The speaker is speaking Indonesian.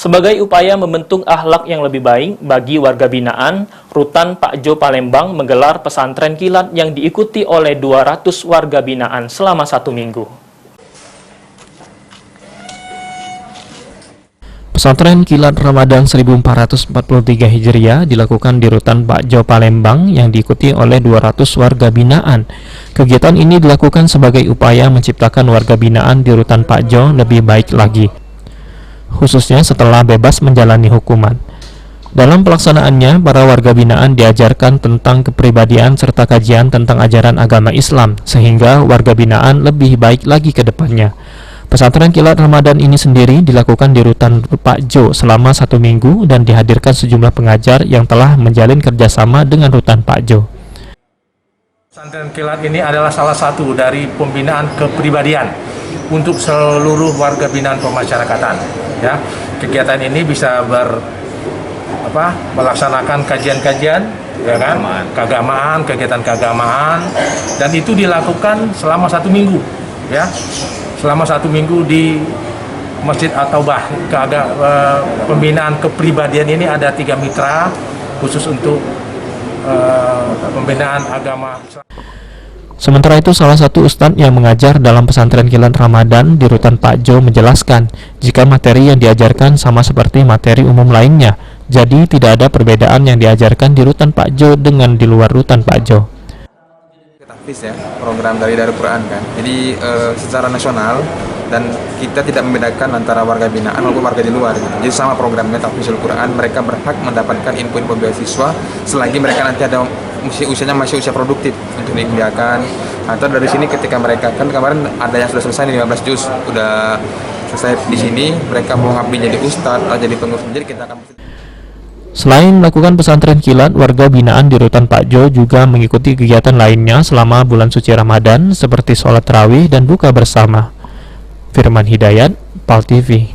Sebagai upaya membentuk akhlak yang lebih baik bagi warga binaan, Rutan Pak Jo Palembang menggelar pesantren kilat yang diikuti oleh 200 warga binaan selama 1 minggu. Pesantren Kilat Ramadan 1443 Hijriah dilakukan di Rutan Pak Jo Palembang yang diikuti oleh 200 warga binaan. Kegiatan ini dilakukan sebagai upaya menciptakan warga binaan di Rutan Pak Jo lebih baik lagi, khususnya setelah bebas menjalani hukuman. Dalam pelaksanaannya, para warga binaan diajarkan tentang kepribadian serta kajian tentang ajaran agama Islam, sehingga warga binaan lebih baik lagi ke depannya. Pesantren Kilat Ramadan ini sendiri dilakukan di Rutan Pak Jo selama 1 minggu dan dihadirkan sejumlah pengajar yang telah menjalin kerjasama dengan Rutan Pak Jo. Pesantren Kilat ini adalah salah satu dari pembinaan kepribadian untuk seluruh warga binaan pemasyarakatan. Ya, kegiatan ini bisa melaksanakan kajian-kajian, ya kan, keagamaan, kegiatan keagamaan, dan itu dilakukan selama 1 minggu, ya. Selama 1 minggu di Masjid At-Taubah. Pembinaan kepribadian ini ada 3 mitra khusus untuk pembinaan agama Islam. Sementara itu, salah satu ustadz yang mengajar dalam pesantren Kilat Ramadan di Rutan Pak Jo menjelaskan jika materi yang diajarkan sama seperti materi umum lainnya, jadi tidak ada perbedaan yang diajarkan di Rutan Pak Jo dengan di luar Rutan Pak Jo. Tahfiz ya, program dari Darul Quran kan. Jadi secara nasional dan kita tidak membedakan antara warga binaan maupun warga di luar gitu. Jadi sama programnya Tahfizul Quran, mereka berhak mendapatkan info-info beasiswa selagi mereka nanti ada usianya masih usia produktif untuk dikuliahkan. Atau dari sini ketika mereka kan kemarin ada yang sudah selesai 15 juz, udah selesai di sini, mereka mau ngabdi jadi ustadz atau jadi pengurus. Jadi kita akan Selain melakukan pesantren kilat, warga binaan di Rutan Pak Jo juga mengikuti kegiatan lainnya selama bulan suci Ramadan seperti sholat tarawih dan buka bersama. Firman Hidayat, PAL TV.